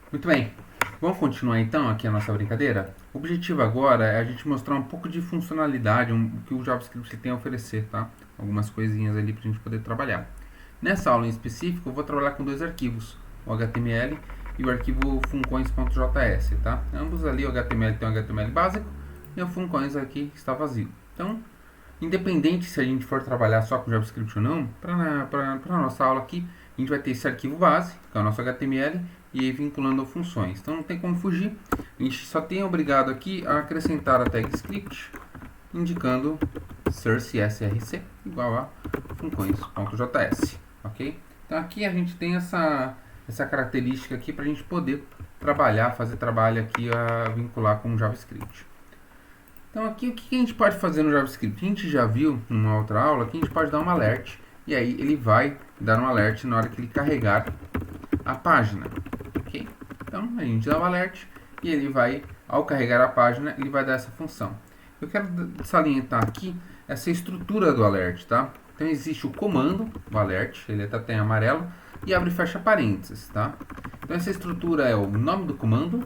Muito bem, vamos continuar então aqui a nossa brincadeira? O objetivo agora é a gente mostrar um pouco de funcionalidade, o que o JavaScript tem a oferecer, tá? Algumas coisinhas ali para a gente poder trabalhar. Nessa aula em específico, eu vou trabalhar com dois arquivos, o HTML e o arquivo funcões.js, tá? Ambos ali, o HTML tem um HTML básico e o funcões aqui está vazio. Então, independente se a gente for trabalhar só com JavaScript ou não, para a nossa aula aqui, a gente vai ter esse arquivo base, que é o nosso HTML, e aí vinculando a funções. Então não tem como fugir. A gente só tem obrigado aqui a acrescentar a tag script, indicando source src igual a funcões.js, ok? Então aqui a gente tem essa característica aqui para a gente poder trabalhar, fazer trabalho aqui a vincular com o JavaScript. Então aqui o que a gente pode fazer no JavaScript? A gente já viu numa outra aula que a gente pode dar um alert e aí ele vai dar um alert na hora que ele carregar a página, ok? Então a gente dá o alert e ele vai, ao carregar a página, ele vai dar essa função. Eu quero salientar aqui essa estrutura do alert, tá? Então existe o comando, o alert, ele está em amarelo e abre e fecha parênteses, tá? Então essa estrutura é o nome do comando,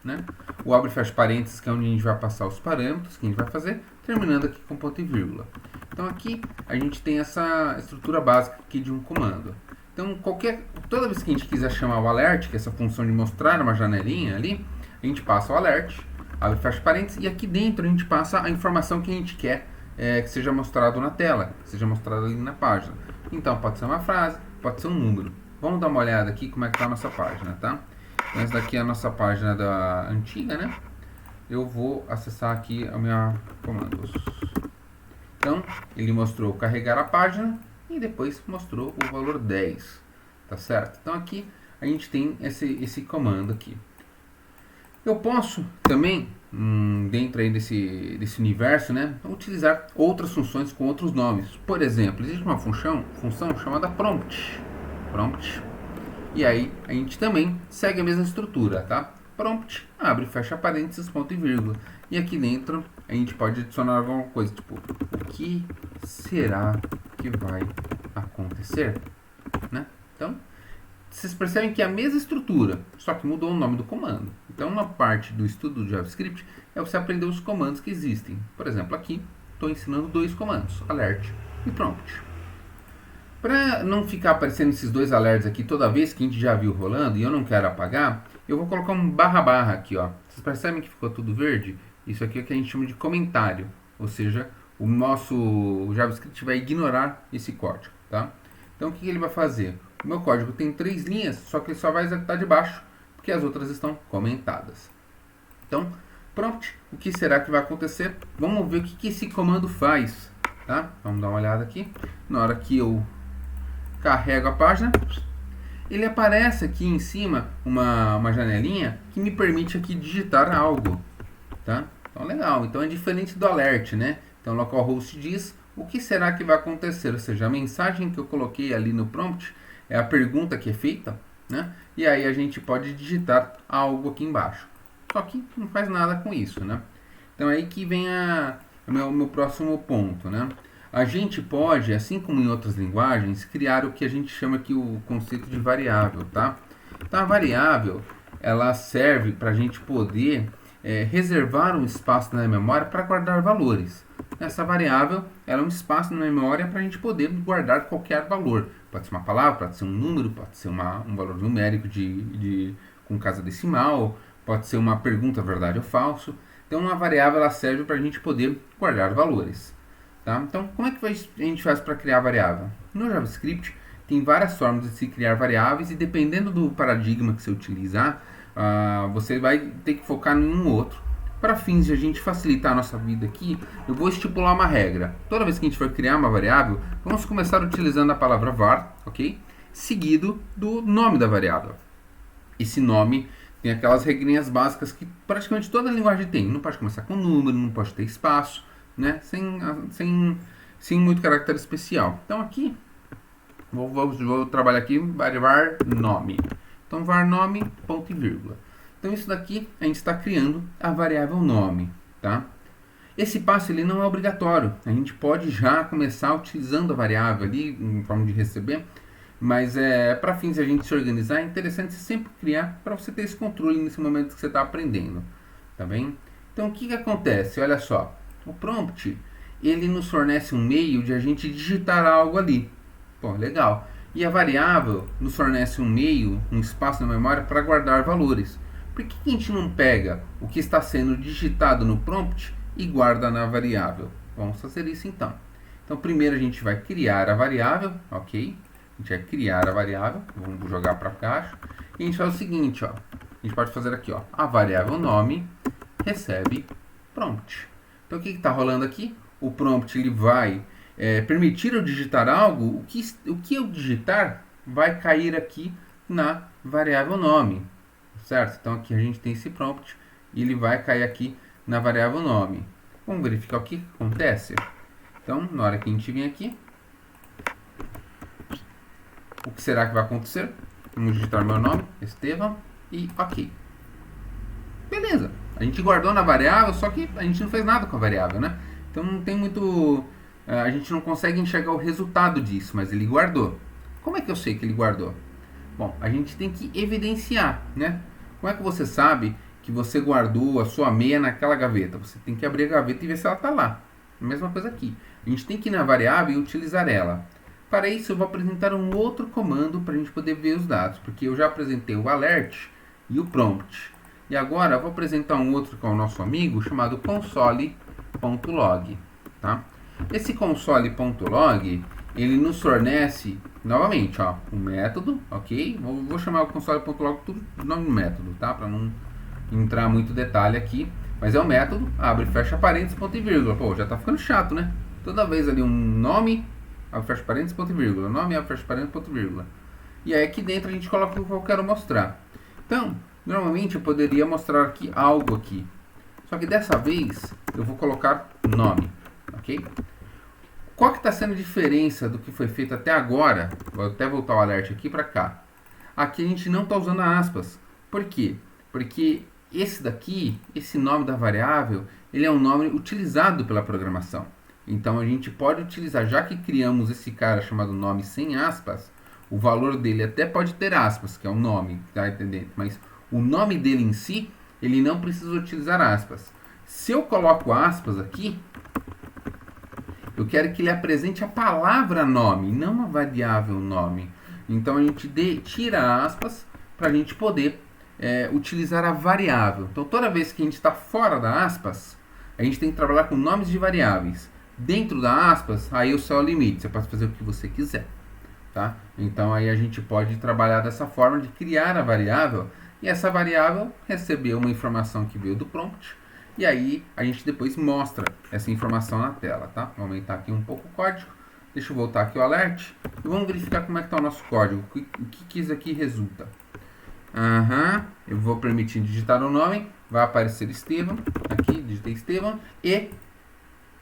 né? O abre e fecha parênteses, que é onde a gente vai passar os parâmetros que a gente vai fazer, terminando aqui com ponto e vírgula. Então aqui a gente tem essa estrutura básica aqui de um comando. Então toda vez que a gente quiser chamar o alert, que é essa função de mostrar uma janelinha ali, a gente passa o alert, abre e fecha parênteses, e aqui dentro a gente passa a informação que a gente quer que seja mostrado na tela, que seja mostrado ali na página. Então pode ser uma frase, pode ser um número. Vamos dar uma olhada aqui como é que está a nossa página, tá? Essa daqui é a nossa página da antiga, né? Eu vou acessar aqui a minha comandos. Então, ele mostrou carregar a página e depois mostrou o valor 10, tá certo? Então aqui a gente tem esse comando aqui. Eu posso também, dentro aí desse universo, né, utilizar outras funções com outros nomes. Por exemplo, existe uma função chamada prompt. Prompt. E aí a gente também segue a mesma estrutura, tá? Prompt, abre e fecha parênteses, ponto e vírgula. E aqui dentro a gente pode adicionar alguma coisa, tipo, o que será que vai acontecer? Né? Então, vocês percebem que é a mesma estrutura, só que mudou o nome do comando. Então, uma parte do estudo do JavaScript é você aprender os comandos que existem. Por exemplo, aqui estou ensinando dois comandos, alert e prompt. Para não ficar aparecendo esses dois alertas aqui toda vez que a gente já viu rolando e eu não quero apagar, eu vou colocar um barra barra aqui, ó. Vocês percebem que ficou tudo verde? Isso aqui é o que a gente chama de comentário, ou seja, o nosso JavaScript vai ignorar esse código, tá? Então o que ele vai fazer? O meu código tem 3 linhas, só que ele só vai executar de baixo, porque as outras estão comentadas. Então, prompt, o que será que vai acontecer? Vamos ver o que esse comando faz, tá? Vamos dar uma olhada aqui. Na hora que eu carrego a página, ele aparece aqui em cima uma janelinha que me permite aqui digitar algo, tá? Então legal, então é diferente do alert, né? Então localhost diz o que será que vai acontecer, ou seja, a mensagem que eu coloquei ali no prompt é a pergunta que é feita, né? E aí a gente pode digitar algo aqui embaixo. Só que não faz nada com isso, né? Então aí que vem o meu próximo ponto, né? A gente pode, assim como em outras linguagens, criar o que a gente chama aqui o conceito de variável, tá? Então a variável, ela serve para a gente poder reservar um espaço na memória para guardar valores. Essa variável ela é um espaço na memória para a gente poder guardar qualquer valor. Pode ser uma palavra, pode ser um número, pode ser um valor numérico com casa decimal, pode ser uma pergunta verdade ou falso. Então uma variável ela serve para a gente poder guardar valores. Tá? Então, como é que a gente faz para criar variável? No JavaScript, tem várias formas de se criar variáveis e dependendo do paradigma que você utilizar, você vai ter que focar em um outro. Para fins de a gente facilitar a nossa vida aqui, eu vou estipular uma regra. Toda vez que a gente for criar uma variável, vamos começar utilizando a palavra var, ok? Seguido do nome da variável. Esse nome tem aquelas regrinhas básicas que praticamente toda linguagem tem. Não pode começar com número, não pode ter espaço, né? Sem muito caractere especial. Então aqui, vou trabalhar aqui var nome. Então var nome, ponto e vírgula. Então isso daqui a gente está criando a variável nome, tá? Esse passo ele não é obrigatório. A gente pode já começar utilizando a variável ali em forma de receber Mas para fins de a gente se organizar, é interessante você sempre criar para você ter esse controle nesse momento que você está aprendendo, tá bem? Então o que acontece? Olha só, o prompt ele nos fornece um meio de a gente digitar algo ali. Pô, legal. E a variável nos fornece um meio, um espaço na memória para guardar valores. Por que a gente não pega o que está sendo digitado no prompt e guarda na variável? Vamos fazer isso então. Então primeiro a gente vai criar a variável, ok? A gente vai criar a variável, vamos jogar para a caixa. E a gente faz o seguinte, ó. A gente pode fazer aqui, ó. A variável nome recebe prompt. Então o que está rolando aqui? O prompt ele vai permitir eu digitar algo. O que eu digitar vai cair aqui na variável nome, certo? Então aqui a gente tem esse prompt e ele vai cair aqui na variável nome. Vamos verificar o que acontece. Então na hora que a gente vem aqui, o que será que vai acontecer? Vamos digitar meu nome, Estevam, e ok. Beleza. A gente guardou na variável, só que a gente não fez nada com a variável, né? Então não tem muito... a gente não consegue enxergar o resultado disso, mas ele guardou. Como é que eu sei que ele guardou? Bom, a gente tem que evidenciar, né? Como é que você sabe que você guardou a sua meia naquela gaveta? Você tem que abrir a gaveta e ver se ela está lá. A mesma coisa aqui. A gente tem que ir na variável e utilizar ela. Para isso, eu vou apresentar um outro comando para a gente poder ver os dados, porque eu já apresentei o alert e o prompt. E agora eu vou apresentar um outro que é o nosso amigo, chamado console.log. Tá? Esse console.log, ele nos fornece, novamente, ó, um método, ok? Vou chamar o console.log tudo do nome do método, tá? Para não entrar muito detalhe aqui. Mas é um método, abre e fecha parênteses, ponto e vírgula. Pô, já tá ficando chato, né? Toda vez ali um nome, abre, fecha parênteses, ponto e vírgula. Nome, abre, fecha parênteses, ponto e vírgula. E aí aqui dentro a gente coloca o que eu quero mostrar. Então, normalmente eu poderia mostrar aqui algo aqui. Só que dessa vez eu vou colocar nome, ok? Qual que está sendo a diferença do que foi feito até agora? Vou até voltar o alert aqui para cá. Aqui a gente não está usando aspas. Por quê? Porque esse daqui, esse nome da variável, ele é um nome utilizado pela programação. Então a gente pode utilizar, já que criamos esse cara chamado nome sem aspas, o valor dele até pode ter aspas, que é o nome, tá entendendo? Mas o nome dele em si, ele não precisa utilizar aspas. Se eu coloco aspas aqui, eu quero que ele apresente a palavra nome, não a variável nome. Então a gente tira aspas para a gente poder utilizar a variável. Então toda vez que a gente está fora da aspas, a gente tem que trabalhar com nomes de variáveis. Dentro da aspas, aí o céu é o limite, você pode fazer o que você quiser. Tá? Então aí a gente pode trabalhar dessa forma de criar a variável e essa variável receber uma informação que veio do prompt e aí a gente depois mostra essa informação na tela, tá? Vou aumentar aqui um pouco o código, deixa eu voltar aqui o alert e vamos verificar como é que está o nosso código, o que isso aqui resulta. Eu vou permitir digitar o nome, vai aparecer Estevam, aqui digitei Estevam e...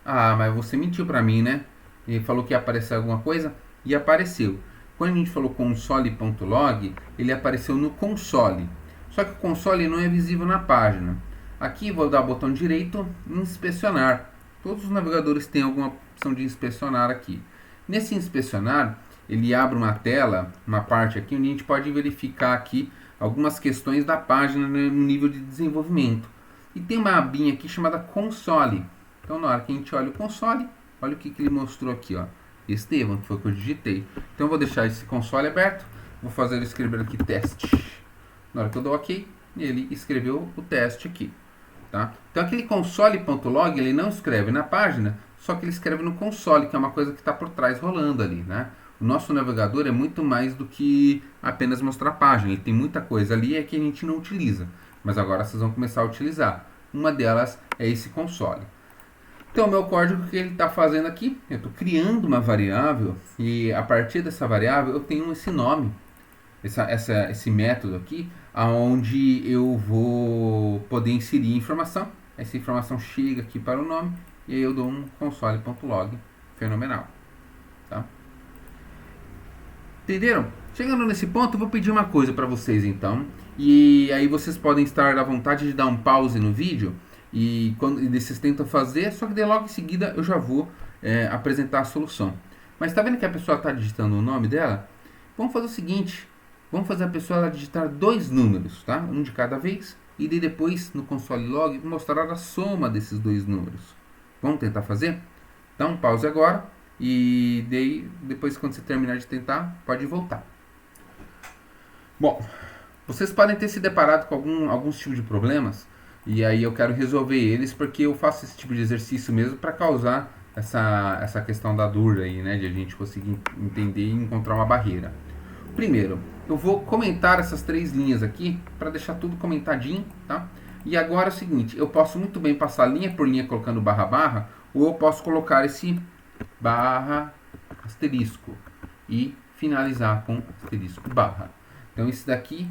mas você mentiu para mim, né? Ele falou que ia aparecer alguma coisa e apareceu. Quando a gente falou console.log, ele apareceu no console. Só que o console não é visível na página. Aqui vou dar o botão direito em inspecionar. Todos os navegadores têm alguma opção de inspecionar aqui. Nesse inspecionar, ele abre uma tela, uma parte aqui, onde a gente pode verificar aqui algumas questões da página no nível de desenvolvimento. E tem uma abinha aqui chamada console. Então na hora que a gente olha o console, olha o que ele mostrou aqui, ó. Estevam, que foi o que eu digitei. Então eu vou deixar esse console aberto, vou fazer ele escrever aqui teste. Na hora que eu dou OK, ele escreveu o teste aqui. Tá? Então aquele console.log ele não escreve na página, só que ele escreve no console, que é uma coisa que está por trás rolando ali, né? O nosso navegador é muito mais do que apenas mostrar a página, ele tem muita coisa ali que a gente não utiliza, mas agora vocês vão começar a utilizar. Uma delas é esse console. Então o meu código que ele está fazendo aqui, eu estou criando uma variável e a partir dessa variável eu tenho esse nome, esse método aqui, onde eu vou poder inserir informação. Essa informação chega aqui para o nome e aí eu dou um console.log. Fenomenal. Tá? Entenderam? Chegando nesse ponto, eu vou pedir uma coisa para vocês então. E aí vocês podem estar à vontade de dar um pause no vídeo. E quando vocês tentam fazer, só que daí logo em seguida eu já vou apresentar a solução. Mas está vendo que a pessoa está digitando o nome dela? Vamos fazer o seguinte, vamos fazer a pessoa ela digitar dois números, tá? Um de cada vez, e daí depois no console log mostrar a soma desses dois números. Vamos tentar fazer? Então pause agora e daí, depois quando você terminar de tentar, pode voltar. Bom, vocês podem ter se deparado com alguns tipos de problemas e aí eu quero resolver eles porque eu faço esse tipo de exercício mesmo para causar essa questão da dúvida aí, né, de a gente conseguir entender e encontrar uma barreira. Primeiro, eu vou comentar essas três linhas aqui para deixar tudo comentadinho, tá? E agora é o seguinte, eu posso muito bem passar linha por linha colocando barra barra, ou eu posso colocar esse barra asterisco e finalizar com asterisco barra. Então isso daqui,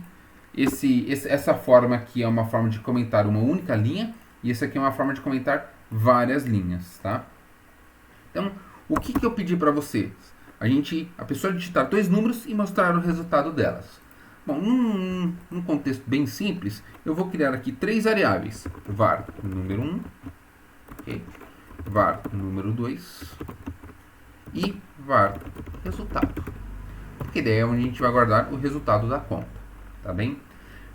essa forma aqui é uma forma de comentar uma única linha e essa aqui é uma forma de comentar várias linhas, tá? Então, o que eu pedi para vocês? A pessoa digitar dois números e mostrar o resultado delas. Bom, num contexto bem simples, eu vou criar aqui três variáveis. Var número 1, okay, var número 2 e var resultado. Porque daí é onde a gente vai guardar o resultado da conta, tá bem?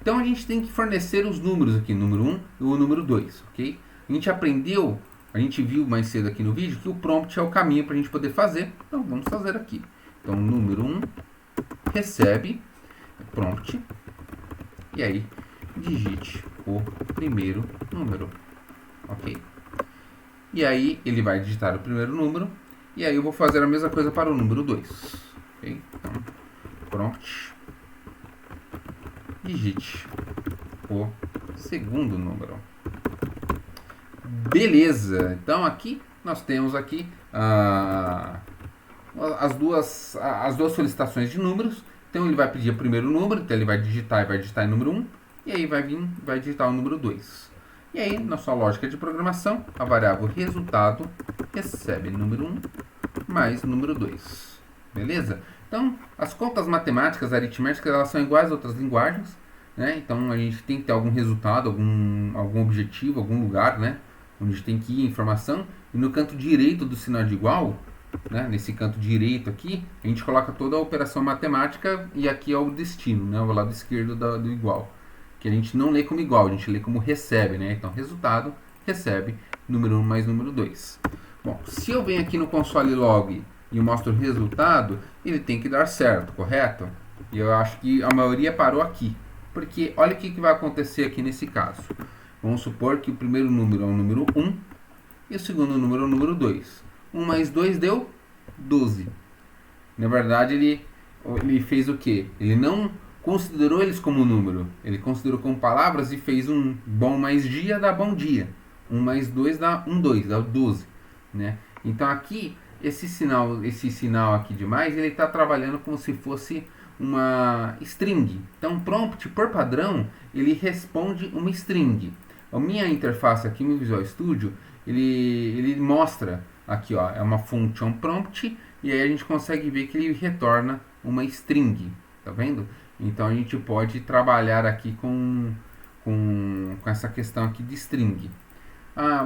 Então a gente tem que fornecer os números aqui, número 1 e o número 2, ok? A gente viu mais cedo aqui no vídeo que o prompt é o caminho para a gente poder fazer. Então vamos fazer aqui. Então número 1 recebe prompt e aí digite o primeiro número, ok? E aí ele vai digitar o primeiro número e aí eu vou fazer a mesma coisa para o número 2, ok? Então prompt digite o segundo número. Beleza, então aqui nós temos aqui as duas solicitações de números. Então ele vai pedir o primeiro número, então ele vai digitar em número 1 e aí vai digitar o número 2. E aí, na sua lógica de programação, a variável resultado recebe número 1 mais número 2. Beleza? Então, as contas matemáticas, aritméticas, elas são iguais a outras linguagens, né? Então a gente tem que ter algum resultado, algum objetivo, algum lugar, né, onde a gente tem que ir a informação, e no canto direito do sinal de igual, né, nesse canto direito aqui, a gente coloca toda a operação matemática e aqui é o destino, né, o lado esquerdo do igual, que a gente não lê como igual, a gente lê como recebe, né? Então resultado recebe número 1 mais número 2. Bom, se eu venho aqui no console log e eu mostro o resultado, ele tem que dar certo, correto? E eu acho que a maioria parou aqui, porque olha o que vai acontecer aqui nesse caso. Vamos supor que o primeiro número é o número 1 e o segundo número é o número 2. 1 mais 2 deu 12. Na verdade, ele fez o quê? Ele não considerou eles como número. Ele considerou como palavras e fez um bom mais dia dá bom dia. 1 mais 2 dá 2, dá 12. Né? Então aqui, esse sinal aqui de mais, ele está trabalhando como se fosse uma string. Então prompt, por padrão, ele responde uma string. A minha interface aqui no Visual Studio, ele mostra aqui, ó, é uma function prompt, e aí a gente consegue ver que ele retorna uma string, tá vendo? Então a gente pode trabalhar aqui com essa questão aqui de string.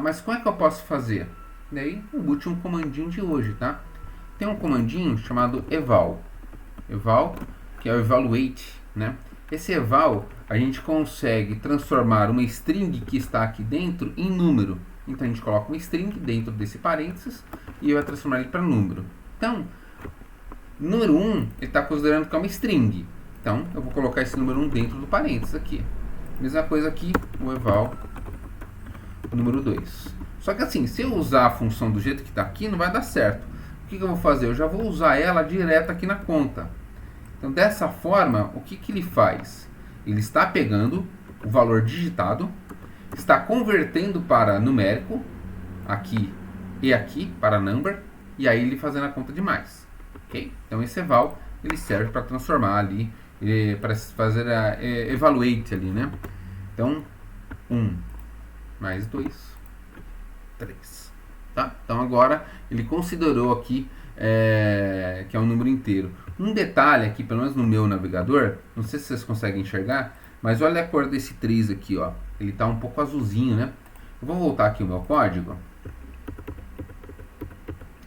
Mas como é que eu posso fazer? Daí o último comandinho de hoje, tá? Tem um comandinho chamado eval, que é o evaluate, né? Esse eval, a gente consegue transformar uma string que está aqui dentro em número. Então a gente coloca uma string dentro desse parênteses e vai transformar ele para número. Então, número 1, ele está considerando que é uma string. Então, eu vou colocar esse número 1 dentro do parênteses aqui. Mesma coisa aqui, o eval número 2. Só que assim, se eu usar a função do jeito que está aqui, não vai dar certo. O que eu vou fazer? Eu já vou usar ela direto aqui na conta. Então, dessa forma, o que ele faz? Ele está pegando o valor digitado, está convertendo para numérico, aqui e aqui, para number, e aí ele fazendo a conta de mais. Okay? Então, esse eval, ele serve para transformar ali, para fazer a evaluate ali, né? Então, 1 mais 2, 3. Tá? Então, agora, ele considerou aqui que é um número inteiro. Um detalhe aqui, pelo menos no meu navegador, não sei se vocês conseguem enxergar, mas olha a cor desse 3 aqui, ó. Ele está um pouco azulzinho, né? Eu vou voltar aqui o meu código.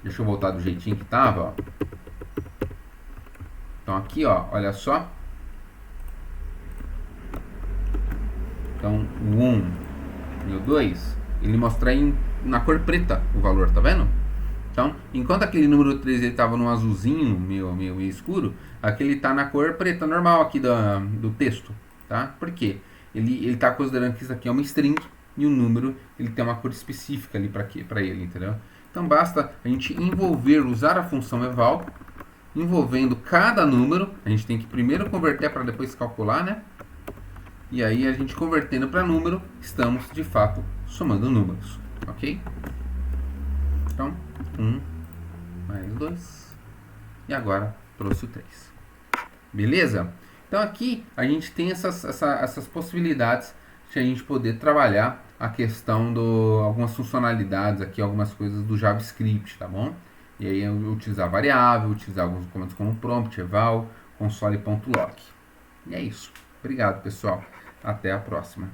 Deixa eu voltar do jeitinho que estava, ó. Então aqui, ó, olha só. Então o 1 e o 2, ele mostra na cor preta o valor, tá vendo? Então, enquanto aquele número 3 ele estava no azulzinho, meio escuro, aqui ele está na cor preta normal aqui do texto, tá? Por quê? Ele está considerando que isso aqui é uma string e o número ele tem uma cor específica ali para ele, entendeu? Então basta a gente usar a função eval, envolvendo cada número. A gente tem que primeiro converter para depois calcular, né? E aí a gente convertendo para número, estamos de fato somando números, ok? Então, 1 mais 2. E agora trouxe o 3. Beleza? Então aqui a gente tem essas possibilidades de a gente poder trabalhar a questão algumas funcionalidades aqui, algumas coisas do JavaScript, tá bom? E aí eu utilizar variável, utilizar alguns comandos como prompt, eval, console.log. E é isso. Obrigado, pessoal. Até a próxima.